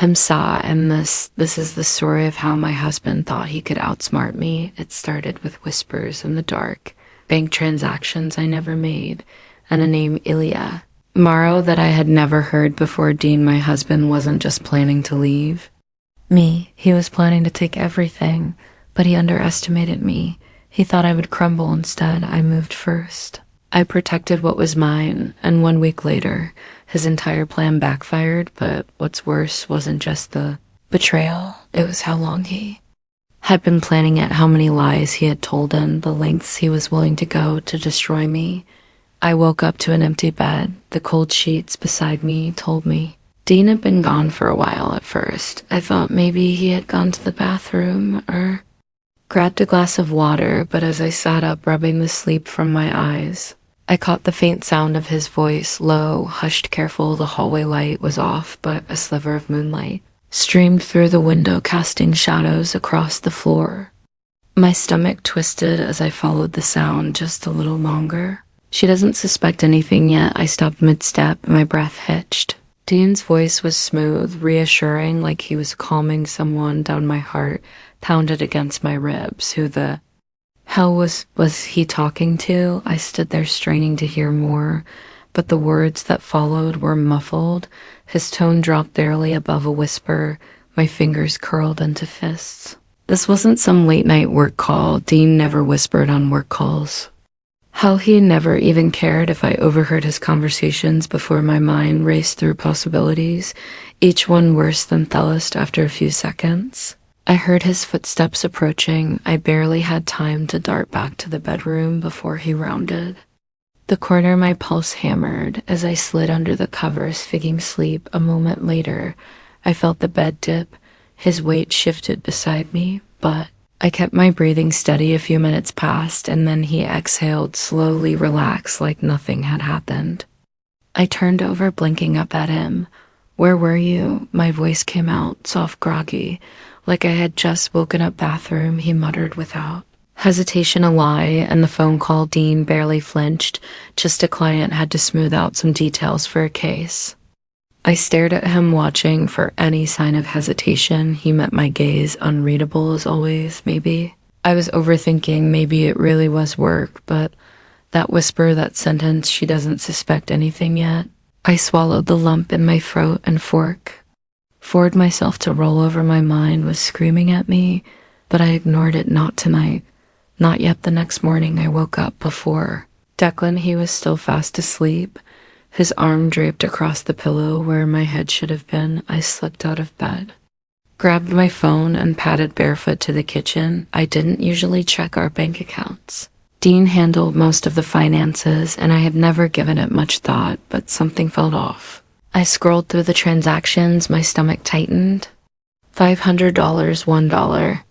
I'm Sa, and this is the story of how my husband thought he could outsmart me. It started with whispers in the dark, bank transactions I never made, and a name Ilya. Maro that I had never heard before. Dean, my husband, wasn't just planning to leave me. He was planning to take everything, but he underestimated me. He thought I would crumble instead. I moved first. I protected what was mine, and 1 week later, his entire plan backfired. But what's worse wasn't just the betrayal, it was how long he had been planning it, how many lies he had told, and the lengths he was willing to go to destroy me. I woke up to an empty bed. The cold sheets beside me told me Dean had been gone for a while. At first, I thought maybe he had gone to the bathroom or grabbed a glass of water, but as I sat up, rubbing the sleep from my eyes, I caught the faint sound of his voice, low, hushed, careful. The hallway light was off, but a sliver of moonlight streamed through the window, casting shadows across the floor. My stomach twisted as I followed the sound just a little longer. She doesn't suspect anything yet. I stopped mid-step, my breath hitched. Dean's voice was smooth, reassuring, like he was calming someone down. My heart pounded against my ribs. Who the hell was he talking to? I stood there straining to hear more, but the words that followed were muffled. His tone dropped barely above a whisper. My fingers curled into fists. This wasn't some late-night work call. Dean never whispered on work calls. How he never even cared if I overheard his conversations before my mind raced through possibilities, each one worse than Thelist after a few seconds. I heard his footsteps approaching. I barely had time to dart back to the bedroom before he rounded the corner. My pulse hammered as I slid under the covers, faking sleep. A moment later, I felt the bed dip. His weight shifted beside me, but I kept my breathing steady. A few minutes passed, and then he exhaled, slowly, relaxed, like nothing had happened. I turned over, blinking up at him. "Where were you?" My voice came out, soft, groggy, like I had just woken up. "Bathroom," he muttered without hesitation. A lie, and the phone call. Dean barely flinched. Just a client, had to smooth out some details for a case. I stared at him, watching for any sign of hesitation. He met my gaze, unreadable as always. Maybe I was overthinking, maybe it really was work, but that whisper, that sentence, "she doesn't suspect anything yet." I swallowed the lump in my throat and forced myself to roll over. My mind was screaming at me, but I ignored it. Not tonight. Not yet. The next morning I woke up before Declan. He was still fast asleep, his arm draped across the pillow where my head should have been. I slipped out of bed, grabbed my phone, and padded barefoot to the kitchen. I didn't usually check our bank accounts. Dean handled most of the finances, and I had never given it much thought, but something felt off. I scrolled through the transactions, my stomach tightened. $500, $1,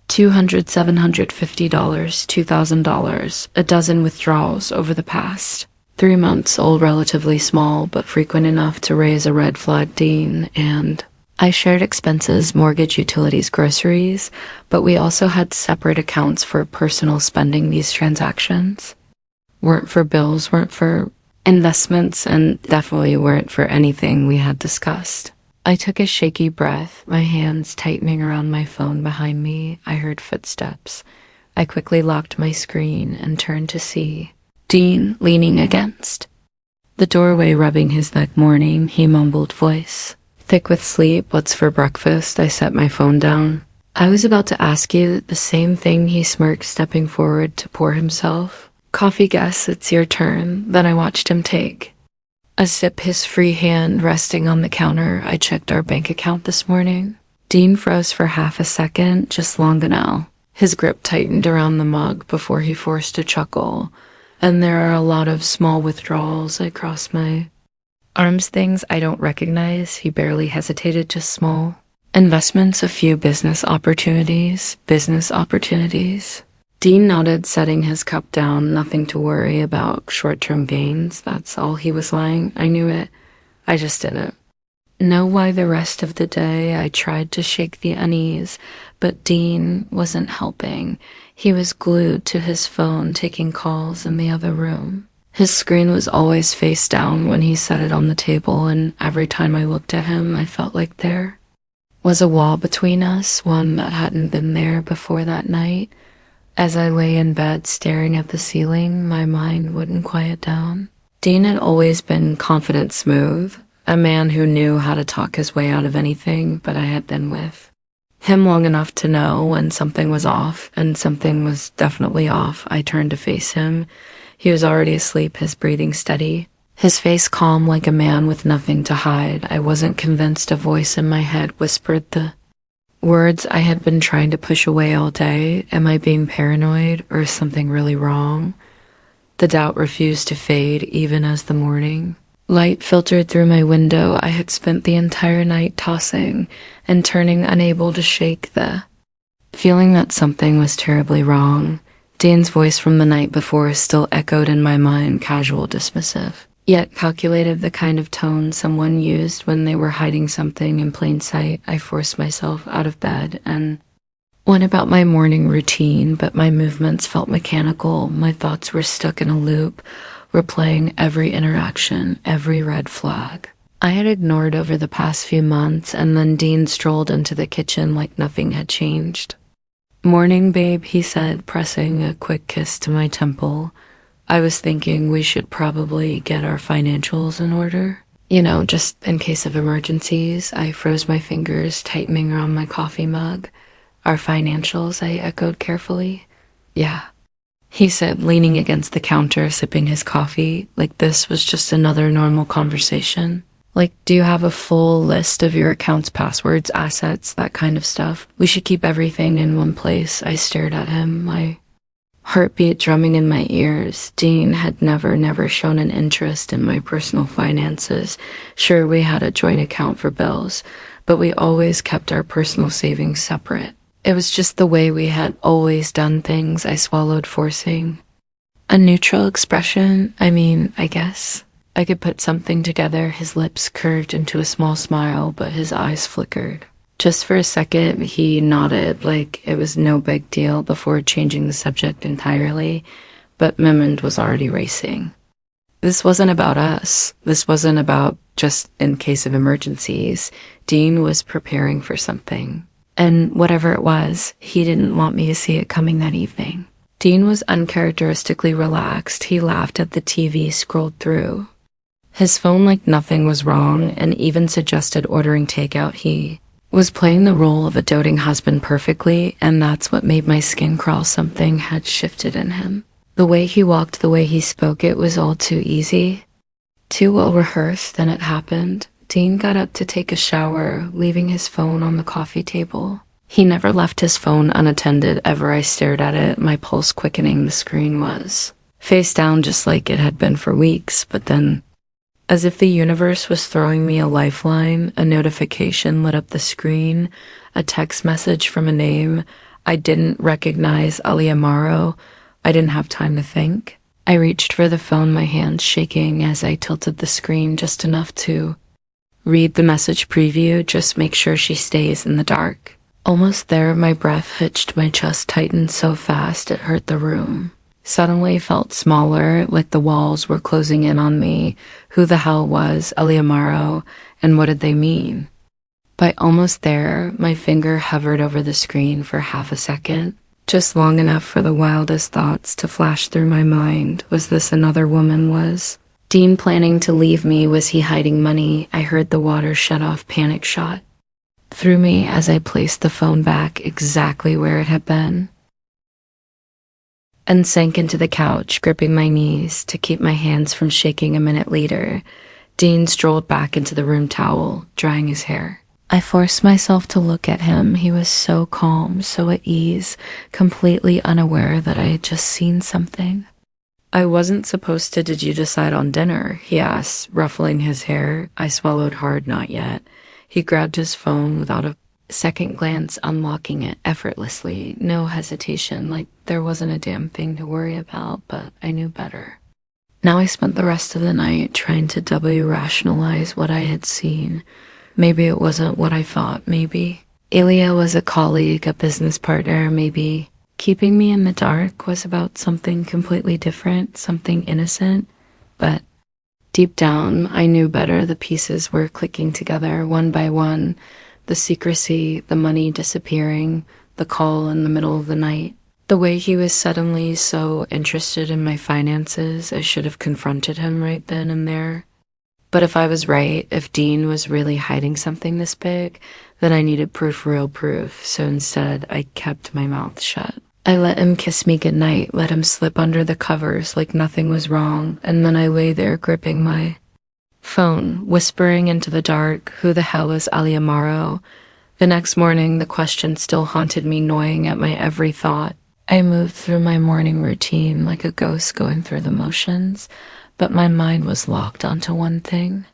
$200, $750, $2,000, a dozen withdrawals over the past 3 months, all relatively small, but frequent enough to raise a red flag. Dean and I shared expenses, mortgage, utilities, groceries, but we also had separate accounts for personal spending. These transactions weren't for bills, weren't for investments, and definitely weren't for anything we had discussed. I took a shaky breath, my hands tightening around my phone. Behind me, I heard footsteps. I quickly locked my screen and turned to see Dean leaning against the doorway, rubbing his neck. "Morning," he mumbled, voice thick with sleep. "What's for breakfast?" I set my phone down. "I was about to ask you the same thing," he smirked, stepping forward to pour himself coffee. "Guess it's your turn." Then I watched him take a sip, his free hand resting on the counter. "I checked our bank account this morning." Dean froze for half a second, just long enough. His grip tightened around the mug before he forced a chuckle. "And there are a lot of small withdrawals." I crossed my arms. "Things I don't recognize." He barely hesitated. "Just small investments, a few business opportunities." "Business opportunities?" Dean nodded, setting his cup down. "Nothing to worry about. Short-term gains." That's all. He was lying. I knew it. I just didn't know why. The rest of the day, I tried to shake the unease, but Dean wasn't helping. He was glued to his phone, taking calls in the other room. His screen was always face down when he set it on the table, and every time I looked at him, I felt like there was a wall between us, one that hadn't been there before that night. As I lay in bed staring at the ceiling, my mind wouldn't quiet down. Dean had always been confident smooth, a man who knew how to talk his way out of anything, but I had been with him long enough to know when something was off, and something was definitely off. I turned to face him. He was already asleep, his breathing steady, his face calm like a man with nothing to hide. I wasn't convinced. A voice in my head whispered the words I had been trying to push away all day. Am I being paranoid, or is something really wrong? The doubt refused to fade, even as the morning light filtered through my window. I had spent the entire night tossing and turning, unable to shake the feeling that something was terribly wrong. Dean's voice from the night before still echoed in my mind, casual, dismissive, yet calculated, the kind of tone someone used when they were hiding something in plain sight. I forced myself out of bed and went about my morning routine, but my movements felt mechanical. My thoughts were stuck in a loop, replaying every interaction, every red flag I had ignored over the past few months. And then Dean strolled into the kitchen like nothing had changed. "Morning, babe," he said, pressing a quick kiss to my temple. I was thinking we should probably get our financials in order. Just in case of emergencies. I froze my fingers, tightening around my coffee mug. "Our financials," I echoed carefully. "Yeah," he said, leaning against the counter, sipping his coffee, like this was just another normal conversation. Like, do you have a full list of your accounts, passwords, assets, that kind of stuff? We should keep everything in one place. I stared at him, my heartbeat drumming in my ears. Dean had never shown an interest in my personal finances. Sure, we had a joint account for bills, but we always kept our personal savings separate. It was just the way we had always done things. I swallowed, forcing a neutral expression. I guess I could put something together. His lips curved into a small smile, but his eyes flickered. Just for a second, he nodded like it was no big deal before changing the subject entirely, but my mind was already racing. This wasn't about us. This wasn't about just in case of emergencies. Dean was preparing for something. And whatever it was, he didn't want me to see it coming that evening. Dean was uncharacteristically relaxed. He laughed at the TV, scrolled through his phone like nothing was wrong, and even suggested ordering takeout. He was playing the role of a doting husband perfectly, and that's what made my skin crawl. Something had shifted in him. The way he walked, the way he spoke, it was all too easy, too well rehearsed. Then it happened. Dean got up to take a shower, leaving his phone on the coffee table. He never left his phone unattended ever. I stared at it, my pulse quickening. The screen was face down, just like it had been for weeks, but then, as if the universe was throwing me a lifeline, a notification lit up the screen, a text message from a name I didn't recognize, Ali Amaro. I didn't have time to think. I reached for the phone, my hands shaking as I tilted the screen just enough to read the message preview. Just make sure she stays in the dark. Almost there, my breath hitched, my chest tightened so fast it hurt the room. Suddenly felt smaller, like the walls were closing in on me. Who the hell was Ali Amaro, and what did they mean? By almost there, my finger hovered over the screen for half a second, just long enough for the wildest thoughts to flash through my mind. Was this another woman? Was Dean planning to leave me? Was he hiding money? I heard the water shut off. Panic shot through me as I placed the phone back exactly where it had been and sank into the couch, gripping my knees to keep my hands from shaking. A minute later, Dean strolled back into the room, towel drying his hair. I forced myself to look at him. He was so calm, so at ease, completely unaware that I had just seen something. "I wasn't supposed to. Did you decide on dinner?" he asked, ruffling his hair. I swallowed hard. Not yet. He grabbed his phone without a second glance, unlocking it effortlessly. No hesitation, like there wasn't a damn thing to worry about, but I knew better. Now I spent the rest of the night trying to rationalize what I had seen. Maybe it wasn't what I thought. Maybe Ilya was a colleague, a business partner. Maybe keeping me in the dark was about something completely different, something innocent. But deep down, I knew better. The pieces were clicking together one by one. The secrecy, the money disappearing, the call in the middle of the night. The way he was suddenly so interested in my finances, I should have confronted him right then and there. But if I was right, if Dean was really hiding something this big, then I needed proof, real proof, so instead I kept my mouth shut. I let him kiss me goodnight, let him slip under the covers like nothing was wrong, and then I lay there gripping my phone, whispering into the dark, who the hell is Ali Amaro? The next morning, the question still haunted me, gnawing at my every thought. I moved through my morning routine like a ghost going through the motions, but my mind was locked onto one thing.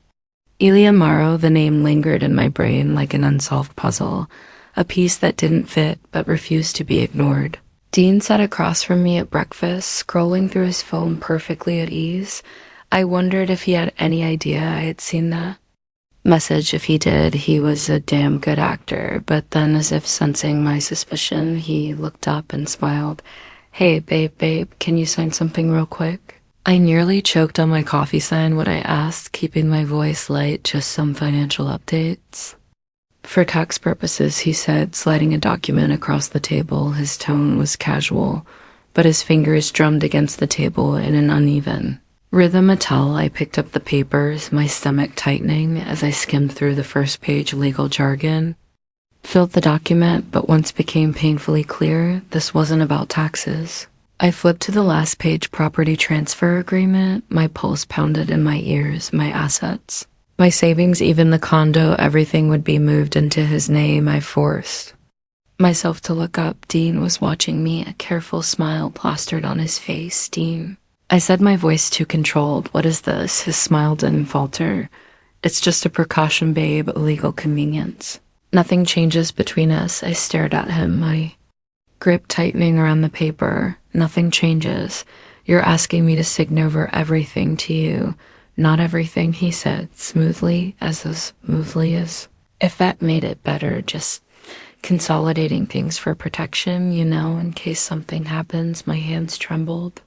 Ali Amaro, the name lingered in my brain like an unsolved puzzle, a piece that didn't fit but refused to be ignored. Dean sat across from me at breakfast, scrolling through his phone perfectly at ease. I wondered if he had any idea I had seen that message. If he did, he was a damn good actor. But then, as if sensing my suspicion, he looked up and smiled. Hey, babe, can you sign something real quick? I nearly choked on my coffee sign when I asked, keeping my voice light, just some financial updates. For tax purposes, he said, sliding a document across the table. His tone was casual, but his fingers drummed against the table in an uneven rhythm. I picked up the papers, my stomach tightening as I skimmed through the first page legal jargon. Filled the document, but once became painfully clear, this wasn't about taxes. I flipped to the last page, property transfer agreement. My pulse pounded in my ears, my assets. My savings, even the condo, everything would be moved into his name. I forced myself to look up. Dean was watching me, a careful smile plastered on his face. Dean. I said, my voice too controlled. What is this? His smile didn't falter. It's just a precaution, babe, a legal convenience. Nothing changes between us. I stared at him, my grip tightening around the paper. Nothing changes. You're asking me to sign over everything to you. Not everything, he said, smoothly as if that made it better, just consolidating things for protection, in case something happens. My hands trembled.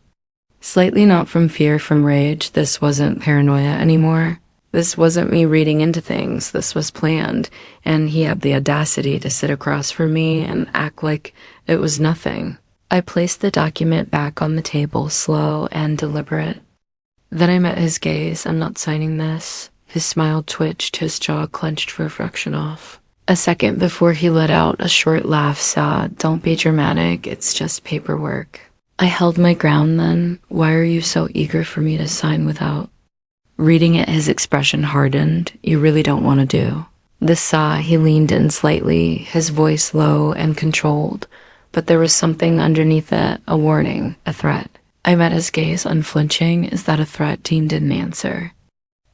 Slightly, not from fear, from rage. This wasn't paranoia anymore. This wasn't me reading into things. This was planned, and he had the audacity to sit across from me and act like it was nothing. I placed the document back on the table, slow and deliberate. Then I met his gaze. I'm not signing this. His smile twitched, his jaw clenched for a fraction off. A second before he let out a short laugh, sad. Don't be dramatic, it's just paperwork. I held my ground then. Why are you so eager for me to sign without reading it? His expression hardened. You really don't want to do this, saw. He leaned in slightly, his voice low and controlled, but there was something underneath it, a warning, a threat. I met his gaze, unflinching. Is that a threat? Dean didn't answer.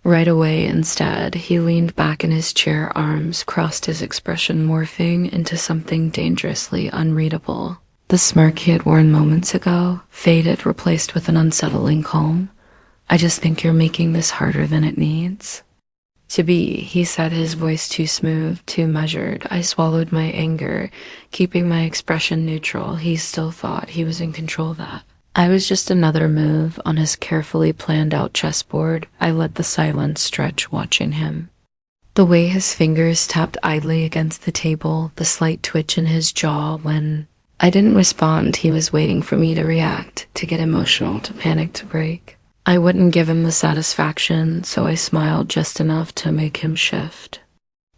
Right away, instead, he leaned back in his chair, arms crossed, his expression morphing into something dangerously unreadable. The smirk he had worn moments ago faded, replaced with an unsettling calm. I just think you're making this harder than it needs to be, he said, his voice too smooth, too measured. I swallowed my anger, keeping my expression neutral. He still thought he was in control of that. I was just another move on his carefully planned out chessboard. I let the silence stretch, watching him. The way his fingers tapped idly against the table, the slight twitch in his jaw when I didn't respond. He was waiting for me to react, to get emotional, to panic, to break. I wouldn't give him the satisfaction, so I smiled just enough to make him shift.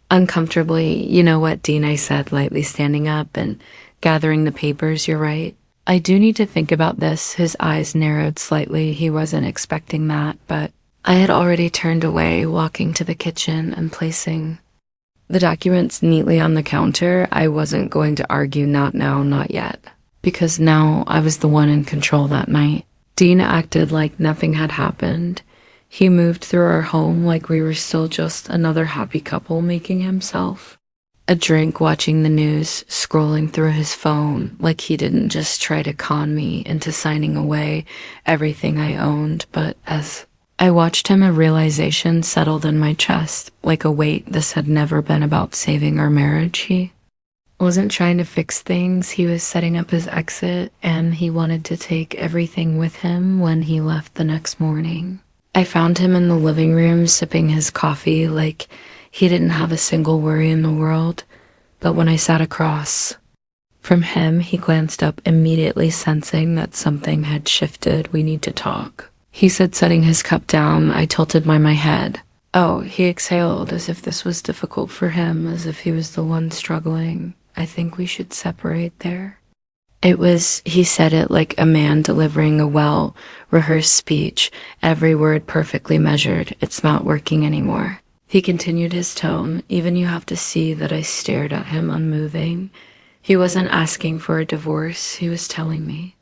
Uncomfortably, you know what, Dean, I said, lightly standing up and gathering the papers. You're right. I do need to think about this. His eyes narrowed slightly. He wasn't expecting that, but I had already turned away, walking to the kitchen and placing the documents neatly on the counter. I wasn't going to argue, not now, not yet, because now I was the one in control that night. Dean acted like nothing had happened. He moved through our home like we were still just another happy couple making himself a drink, watching the news, scrolling through his phone, like he didn't just try to con me into signing away everything I owned. But as I watched him, a realization settled in my chest, like a weight. This had never been about saving our marriage. He wasn't trying to fix things. He was setting up his exit, and he wanted to take everything with him when he left the next morning. I found him in the living room, sipping his coffee like He didn't have a single worry in the world, but when I sat across from him, he glanced up, immediately sensing that something had shifted. "We need to talk," he said, setting his cup down. I tilted my head. Oh, he exhaled, as if this was difficult for him, as if he was the one struggling. "I think we should separate there." He said it like a man delivering a well-rehearsed speech, every word perfectly measured. "It's not working anymore." He continued his tone. Even you have to see that I stared at him, unmoving. He wasn't asking for a divorce, he was telling me.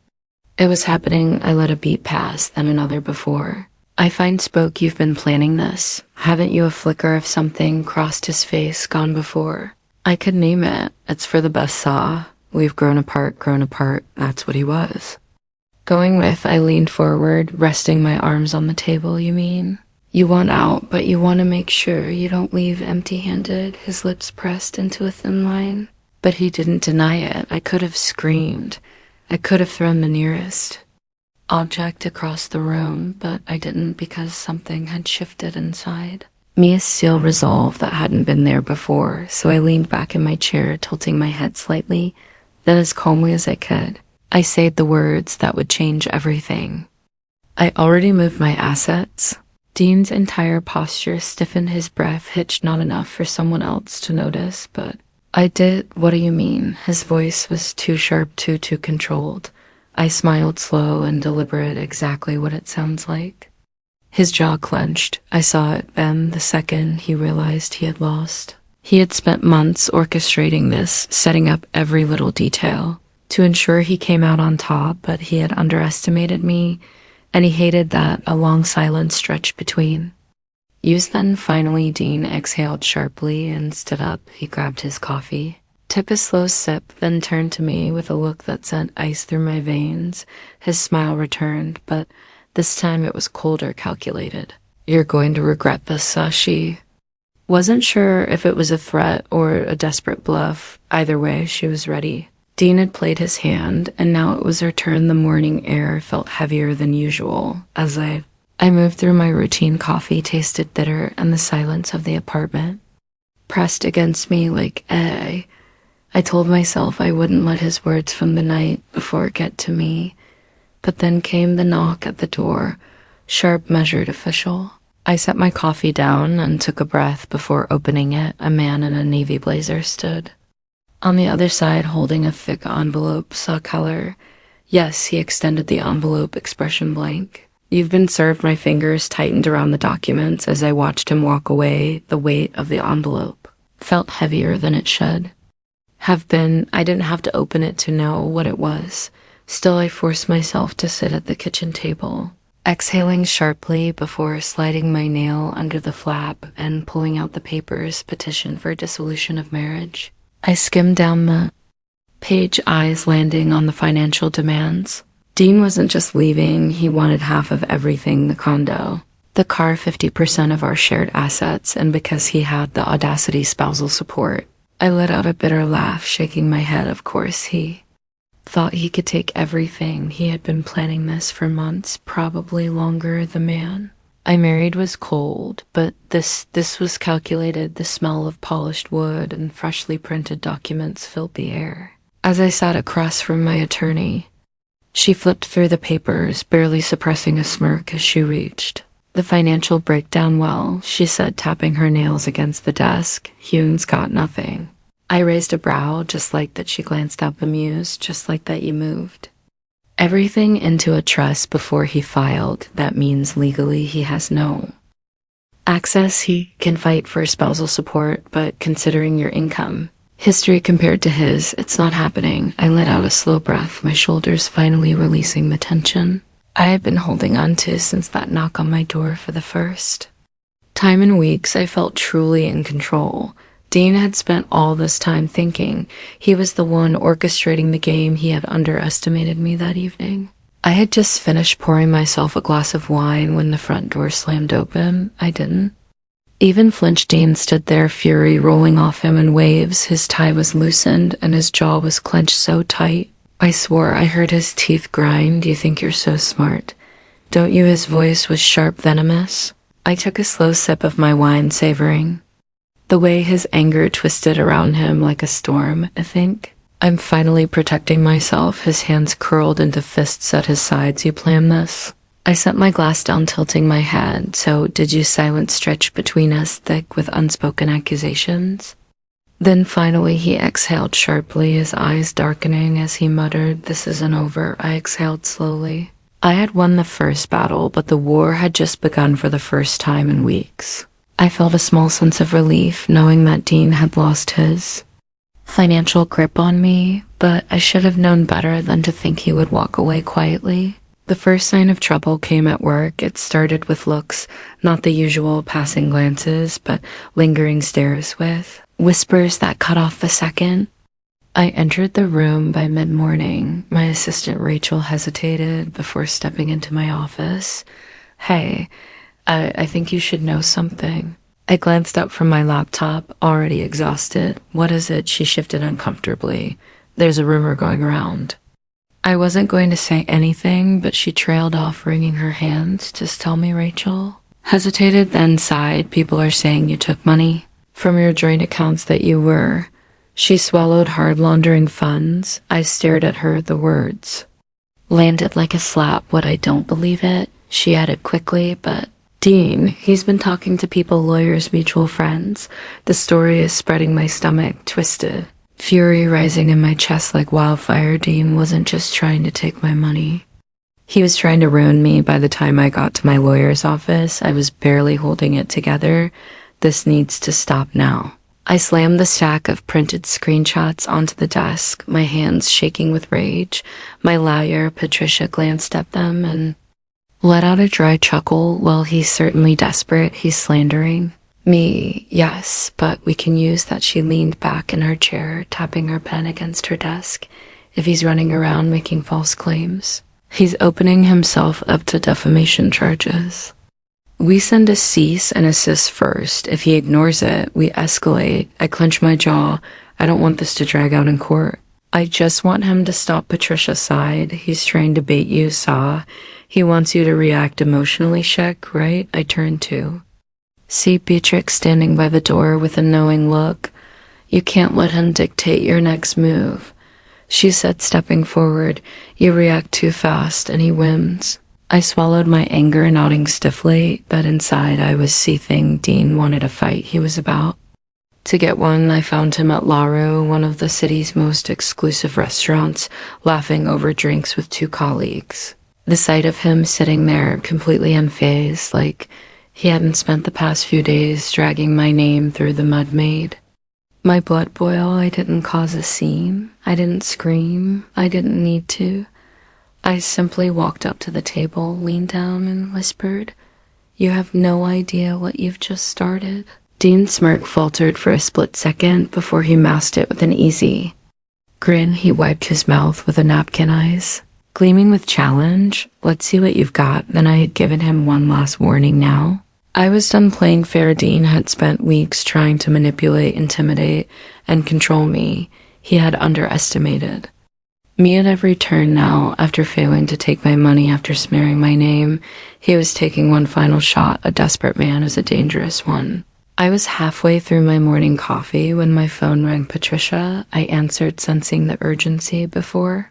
It was happening. I let a beat pass, then another before. "I find spoke you've been planning this. Haven't you?" A flicker of something crossed his face, gone before. I could name it. It's for the best saw. We've grown apart. That's what he was. Going with, I leaned forward, resting my arms on the table. "You mean? You want out, but you want to make sure you don't leave empty-handed." His lips pressed into a thin line. But he didn't deny it. I could have screamed. I could have thrown the nearest object across the room, but I didn't, because something had shifted inside me, a steel resolve that hadn't been there before. So I leaned back in my chair, tilting my head slightly. Then, as calmly as I could, I said the words that would change everything. "I already moved my assets." Dean's entire posture stiffened, his breath hitched, not enough for someone else to notice, but "I did? What do you mean?" His voice was too sharp, too controlled. I smiled, slow and deliberate, exactly what it sounds like. His jaw clenched. I saw it then, the second he realized he had lost. He had spent months orchestrating this, setting up every little detail to ensure he came out on top, but he had underestimated me, and he hated that. A long silence stretched between. Then finally Dean exhaled sharply and stood up. He grabbed his coffee, took a slow sip, then turned to me with a look that sent ice through my veins. His smile returned, but this time it was colder, calculated. "You're going to regret this, Sashi." Wasn't sure if it was a threat or a desperate bluff. Either way, she was ready. Dean had played his hand, and now it was her turn. The morning air felt heavier than usual. As I moved through my routine, coffee tasted bitter, and the silence of the apartment pressed against me like I told myself I wouldn't let his words from the night before get to me. But then came the knock at the door, sharp, measured, official. I set my coffee down and took a breath before opening it. A man in a navy blazer stood on the other side, holding a thick envelope. Saw color. Yes, he extended the envelope, expression blank. "You've been served." My fingers tightened around the documents as I watched him walk away. The weight of the envelope felt heavier than it should have been. I didn't have to open it to know what it was. Still, I forced myself to sit at the kitchen table, exhaling sharply before sliding my nail under the flap and pulling out the papers. Petition for dissolution of marriage. I skimmed down the page, eyes landing on the financial demands. Dean wasn't just leaving, he wanted half of everything: the condo, the car, 50% of our shared assets, and because he had the audacity, spousal support. I let out a bitter laugh, shaking my head. Of course, he thought he could take everything. He had been planning this for months, probably longer. The man I married was cold, but this was calculated. The smell of polished wood and freshly printed documents filled the air. As I sat across from my attorney, she flipped through the papers, barely suppressing a smirk as she reached the financial breakdown. "Well," she said, tapping her nails against the desk, "Hugh's got nothing." I raised a brow, just like that. She glanced up, amused. "Just like that you moved everything into a trust before he filed. That means legally he has no access. He can fight for spousal support, but considering your income history compared to his, it's not happening." I let out a slow breath, my shoulders finally releasing the tension I had been holding on to since that knock on my door. For the first time in weeks, I felt truly in control. Dean had spent all this time thinking he was the one orchestrating the game. He had underestimated me that evening. I had just finished pouring myself a glass of wine when the front door slammed open. I didn't even flinch. Dean stood there, fury rolling off him in waves. His tie was loosened and his jaw was clenched so tight I swore I heard his teeth grind. "You think you're so smart, don't you?" His voice was sharp, venomous. I took a slow sip of my wine, savoring The way his anger twisted around him like a storm, I think. I'm finally protecting myself, his hands curled into fists at his sides. You planned this? I set my glass down, tilting my head. So, did you silence stretch between us thick with unspoken accusations? Then finally he exhaled sharply, his eyes darkening as he muttered, "This isn't over." I exhaled slowly. I had won the first battle, but the war had just begun for the first time in weeks. I felt a small sense of relief knowing that Dean had lost his financial grip on me, but I should have known better than to think he would walk away quietly. The first sign of trouble came at work. It started with looks, not the usual passing glances, but lingering stares with whispers that cut off the second. I entered the room by mid-morning. My assistant Rachel hesitated before stepping into my office. "Hey, I think you should know something." I glanced up from my laptop, already exhausted. "What is it?" She shifted uncomfortably. "There's a rumor going around." I wasn't going to say anything, but she trailed off, wringing her hands. "Just tell me, Rachel." Hesitated, then sighed. "People are saying you took money from your joint accounts, that you were..." She swallowed hard, laundering funds. I stared at her. The words landed like a slap. "What, I don't believe it?" She added quickly, "But Dean, he's been talking to people, lawyers, mutual friends." The story is spreading. My stomach twisted, fury rising in my chest like wildfire. Dean wasn't just trying to take my money. He was trying to ruin me. By the time I got to my lawyer's office, I was barely holding it together. This needs to stop now. I slammed the stack of printed screenshots onto the desk, my hands shaking with rage. My lawyer, Patricia, glanced at them and let out a dry chuckle. "Well, he's certainly desperate. He's slandering me." "Yes, but we can use that." She leaned back in her chair, tapping her pen against her desk. "If he's running around making false claims, he's opening himself up to defamation charges. We send a cease and assist first. If he ignores it, we escalate." I clench my jaw. I don't want this to drag out in court. I just want him to stop. Patricia sighed. "He's trying to bait you, Saw. He wants you to react emotionally, Shek, right?" I turned to see Beatrix standing by the door with a knowing look. "You can't let him dictate your next move," she said, stepping forward. "You react too fast and he wins." I swallowed my anger, nodding stiffly, but inside I was seething. Dean wanted a fight. He was about to get one. I found him at Laro, one of the city's most exclusive restaurants, laughing over drinks with two colleagues. The sight of him sitting there, completely unfazed, like he hadn't spent the past few days dragging my name through the mud, made my blood boil. I didn't cause a scene. I didn't scream. I didn't need to. I simply walked up to the table, leaned down, and whispered, "You have no idea what you've just started." Dean's smirk faltered for a split second before he masked it with an easy grin. He wiped his mouth with a napkin, eyes gleaming with challenge. "Let's see what you've got." Then I had given him one last warning now. I was done playing fair. Dean had spent weeks trying to manipulate, intimidate, and control me. He had underestimated me at every turn now. After failing to take my money, after smearing my name, he was taking one final shot. A desperate man is a dangerous one. I was halfway through my morning coffee when my phone rang. "Patricia." I answered, sensing the urgency before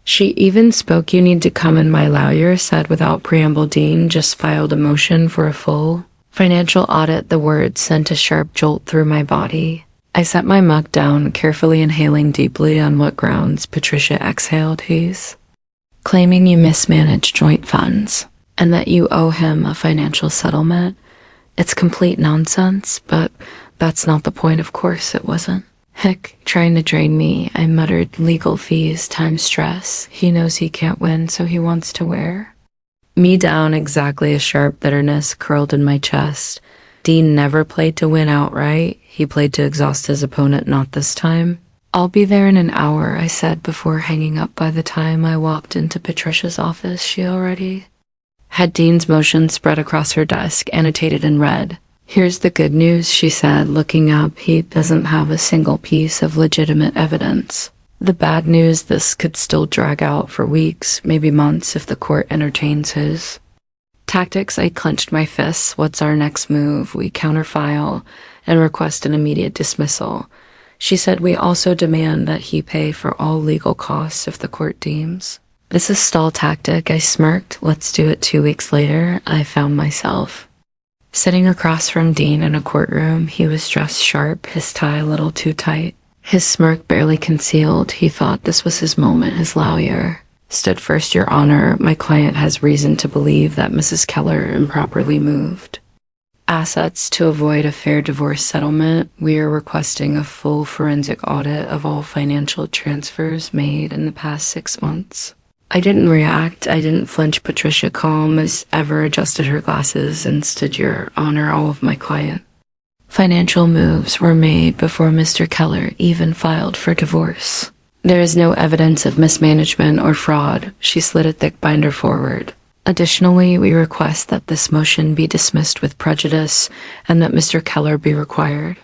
she even spoke. "You need to come in," my lawyer said without preamble. Dean just filed a motion for a full financial audit. The words sent a sharp jolt through my body. I set my mug down, carefully inhaling deeply. "On what grounds?" Patricia exhaled. "He's claiming you mismanaged joint funds and that you owe him a financial settlement." It's complete nonsense, but that's not the point. Of course it wasn't. "Heck, trying to drain me," I muttered. "Legal fees times stress. He knows he can't win, so he wants to wear me down." Exactly. A sharp bitterness curled in my chest. Dean never played to win outright. He played to exhaust his opponent. Not this time. "I'll be there in an hour," I said before hanging up. By the time I walked into Patricia's office, she already had Dean's motion spread across her desk, annotated in red. "Here's the good news," she said, looking up. "He doesn't have a single piece of legitimate evidence. The bad news, this could still drag out for weeks, maybe months, if the court entertains his tactics." I clenched my fists. "What's our next move?" "We counterfile and request an immediate dismissal. She said we also demand that he pay for all legal costs if the court deems. This is stall tactic, I smirked. Let's do it 2 weeks later. I found myself sitting across from Dean in a courtroom. He was dressed sharp, his tie a little too tight. His smirk barely concealed. He thought this was his moment, his lawyer. Stood first, Your Honor. My client has reason to believe that Mrs. Keller improperly moved assets to avoid a fair divorce settlement. We are requesting a full forensic audit of all financial transfers made in the past 6 months. I didn't react. I didn't flinch. Patricia, calm as ever, adjusted her glasses and stood, Your Honor, all of my client financial moves were made before Mr. Keller even filed for divorce. There is no evidence of mismanagement or fraud. She slid a thick binder forward. Additionally, we request that this motion be dismissed with prejudice and that Mr. Keller be required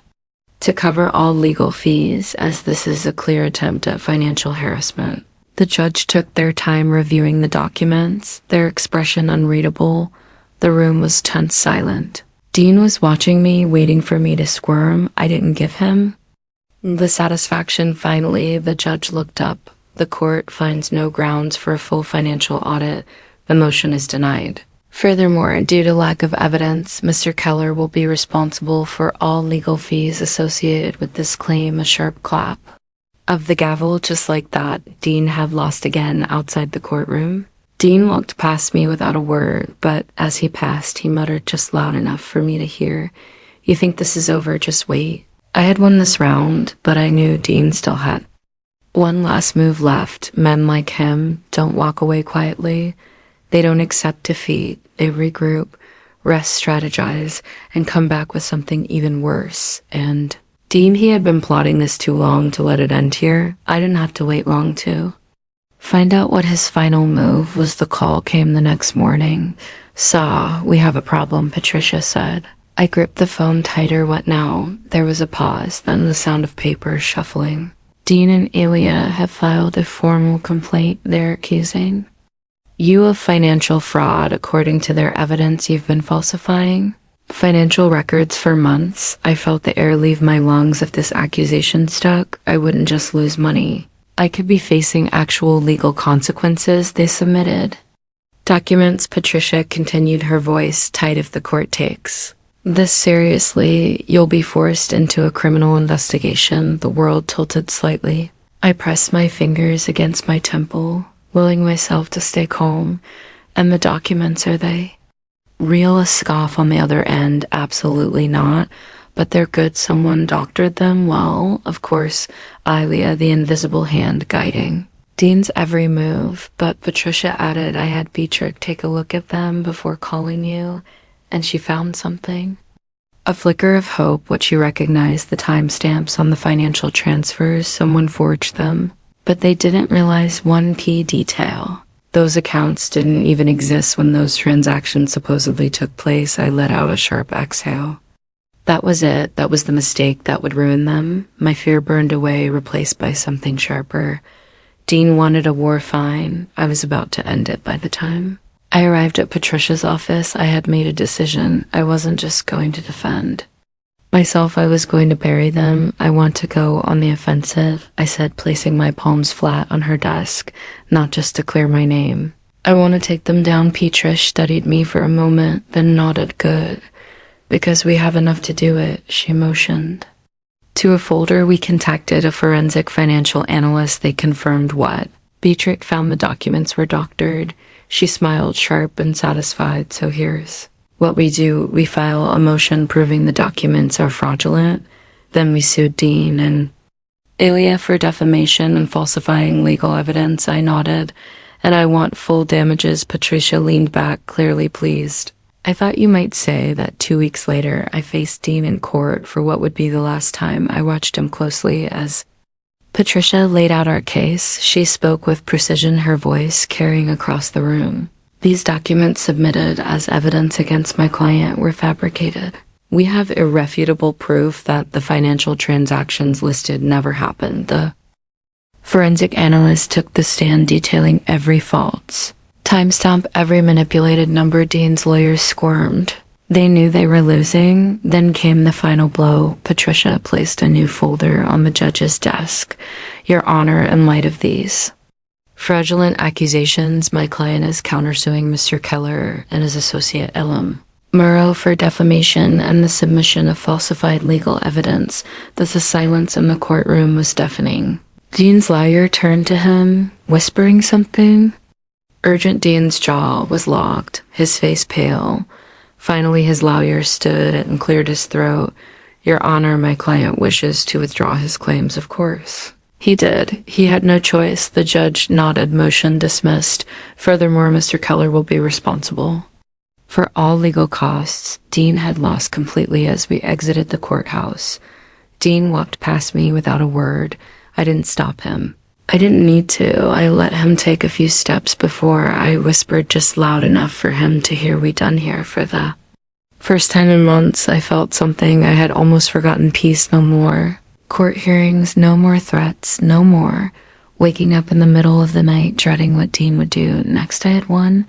to cover all legal fees, as this is a clear attempt at financial harassment. The judge took their time reviewing the documents, their expression unreadable. The room was tense silent. Dean was watching me, waiting for me to squirm. I didn't give him the satisfaction. Finally, the judge looked up. The court finds no grounds for a full financial audit. The motion is denied. Furthermore, due to lack of evidence, Mr. Keller will be responsible for all legal fees associated with this claim. A sharp clap of the gavel. Just like that, Dean had lost again outside the courtroom. Dean walked past me without a word, but as he passed, he muttered just loud enough for me to hear, "You think this is over? Just wait." I had won this round, but I knew Dean still had one last move left. Men like him don't walk away quietly. They don't accept defeat. They regroup, rest, strategize, and come back with something even worse. And Dean, he had been plotting this too long to let it end here. I didn't have to wait long to find out what his final move was. The call came the next morning. We have a problem," Patricia said. I gripped the phone tighter. What now? There was a pause, then the sound of paper shuffling. Dean and Ilya have filed a formal complaint. They're accusing you of financial fraud. According to their evidence, you've been falsifying financial records for months. I felt the air leave my lungs. If this accusation stuck, I wouldn't just lose money. I could be facing actual legal consequences. They submitted documents. Patricia continued, her voice tight. If the court takes this seriously, you'll be forced into a criminal investigation. The world tilted slightly. I pressed my fingers against my temple, willing myself to stay calm. And the documents, are they real? A scoff on the other end. Absolutely not. But they're good. Someone doctored them. Well, of course, Ilya, the invisible hand guiding Dean's every move. But Patricia added, I had Beatrice take a look at them before calling you, and she found something. A flicker of hope. What she recognized, the timestamps on the financial transfers. Someone forged them. But they didn't realize one key detail. Those accounts didn't even exist when those transactions supposedly took place. I let out a sharp exhale. That was it. That was the mistake that would ruin them. My fear burned away, replaced by something sharper. Dean wanted a war fine. I was about to end it by the time I arrived at Patricia's office. I had made a decision. I wasn't just going to defend myself. I was going to bury them. I want to go on the offensive, I said, placing my palms flat on her desk, not just to clear my name. I want to take them down. Beatrice studied me for a moment, then nodded. Good. Because we have enough to do it, she motioned to a folder. We contacted a forensic financial analyst. They confirmed what? Beatrice found the documents were doctored. She smiled, sharp and satisfied. So here's what we do. We file a motion proving the documents are fraudulent. Then we sued Dean and Ilya for defamation and falsifying legal evidence. I nodded. And I want full damages. Patricia leaned back, clearly pleased. I thought you might say that 2 weeks later, I faced Dean in court for what would be the last time. I watched him closely as Patricia laid out our case. She spoke with precision, her voice carrying across the room. These documents submitted as evidence against my client were fabricated. We have irrefutable proof that the financial transactions listed never happened. The forensic analyst took the stand, detailing every fault. Timestamp every manipulated number. Dean's lawyers squirmed. They knew they were losing. Then came the final blow. Patricia placed a new folder on the judge's desk. Your Honor, in light of these fraudulent accusations, my client is countersuing Mr. Keller and his associate Elam Murrow for defamation and the submission of falsified legal evidence that the silence in the courtroom was deafening. Dean's lawyer turned to him, whispering something. Urgent Dean's jaw was locked, his face pale. Finally, his lawyer stood and cleared his throat. Your Honor, my client wishes to withdraw his claims, of course. He did. He had no choice. The judge nodded, motion dismissed. Furthermore, Mr. Keller will be responsible for all legal costs. Dean had lost completely as we exited the courthouse. Dean walked past me without a word. I didn't stop him. I didn't need to. I let him take a few steps before I whispered just loud enough for him to hear we done here. For the first time in months, I felt something I had almost forgotten. Peace no more. Court hearings, no more threats, no more waking up in the middle of the night dreading what Dean would do next. I had won.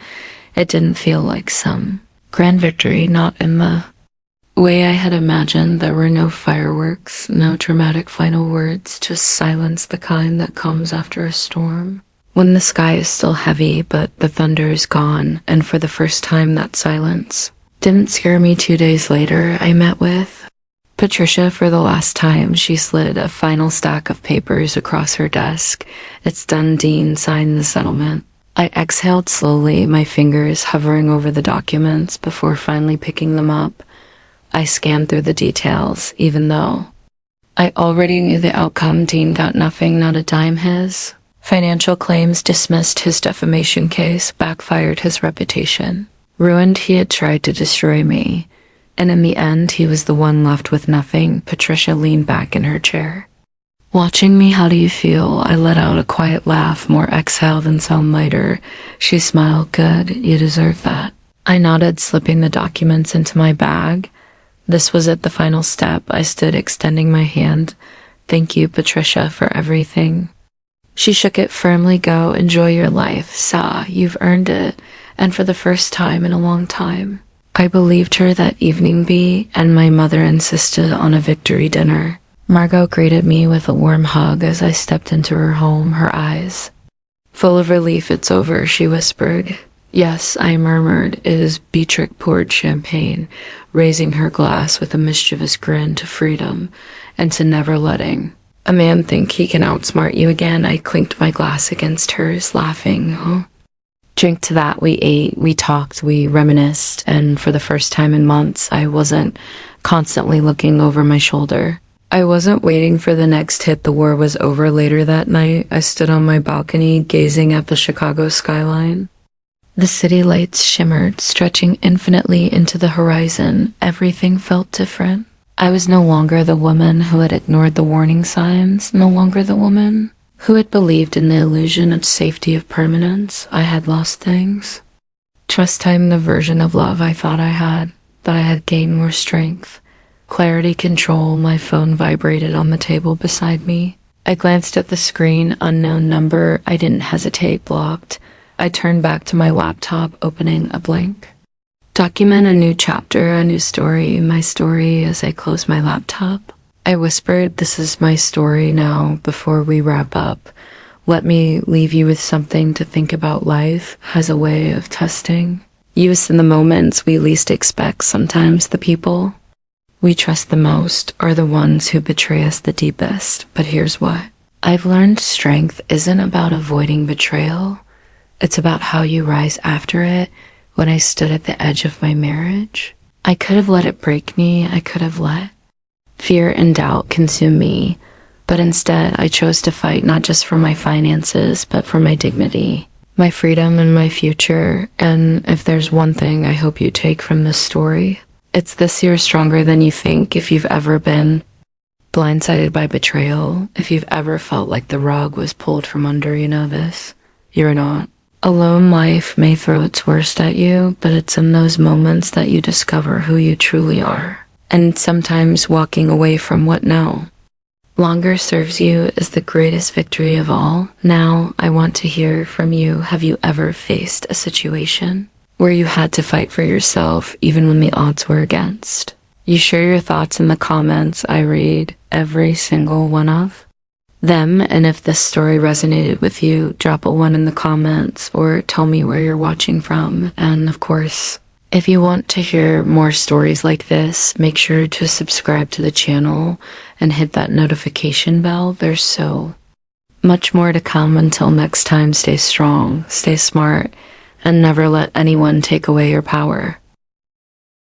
It didn't feel like some grand victory, not in the way I had imagined. There were no fireworks, no dramatic final words, just silence, the kind that comes after a storm. When the sky is still heavy, but the thunder is gone, and for the first time that silence didn't scare me. 2 days later, I met with Patricia for the last time. She slid a final stack of papers across her desk. It's done. Dean signed the settlement. I exhaled slowly, my fingers hovering over the documents before finally picking them up. I scanned through the details, even though I already knew the outcome. Dean got nothing, not a dime. His financial claims dismissed, his defamation case backfired, his reputation ruined. He had tried to destroy me. And in the end, he was the one left with nothing. Patricia leaned back in her chair, watching me. How do you feel? I let out a quiet laugh, more exhale than sound lighter. She smiled. Good, you deserve that. I nodded, slipping the documents into my bag. This was it, the final step. I stood, extending my hand. Thank you, Patricia, for everything. She shook it firmly. Go, enjoy your life. Sa, you've earned it. And for the first time in a long time, I believed her that evening. B and my mother insisted on a victory dinner. Margot greeted me with a warm hug as I stepped into her home, her eyes full of relief. It's over, she whispered. Yes, I murmured. Is Beatrix poured champagne, raising her glass with a mischievous grin to freedom and to never letting a man think he can outsmart you again. I clinked my glass against hers, laughing. Oh. Drink to that. We ate, we talked, we reminisced, and for the first time in months, I wasn't constantly looking over my shoulder. I wasn't waiting for the next hit. The war was over. Later that night, I stood on my balcony, gazing at the Chicago skyline. The city lights shimmered, stretching infinitely into the horizon. Everything felt different. I was no longer the woman who had ignored the warning signs, no longer the woman who had believed in the illusion of safety, of permanence. I had lost things. Trust time, the version of love I thought I had, that I had gained more strength. Clarity, control. My phone vibrated on the table beside me. I glanced at the screen. Unknown number. I didn't hesitate. Blocked. I turned back to my laptop, opening a blank document, a new chapter, a new story. My story. As I closed my laptop, I whispered, this is my story now. Before we wrap up, let me leave you with something to think about. Life has a way of testing us in the moments we least expect. Sometimes the people we trust the most are the ones who betray us the deepest. But here's what I've learned. Strength isn't about avoiding betrayal. It's about how you rise after it. When I stood at the edge of my marriage, I could have let it break me. I could have let fear and doubt consume me, but instead I chose to fight, not just for my finances, but for my dignity, my freedom, and my future. And if there's one thing I hope you take from this story, it's this: you're stronger than you think. If you've ever been blindsided by betrayal, if you've ever felt like the rug was pulled from under, you know this. You're not alone. Life may throw its worst at you, but it's in those moments that you discover who you truly are. And sometimes walking away from what no longer serves you is the greatest victory of all. Now, I want to hear from you. Have you ever faced a situation where you had to fight for yourself even when the odds were against. You share your thoughts in the comments I read every single one of them, and if this story resonated with you, drop a 1 in the comments or tell me where you're watching from. And of course, if you want to hear more stories like this, make sure to subscribe to the channel and hit that notification bell. There's so much more to come. Until next time, stay strong, stay smart, and never let anyone take away your power.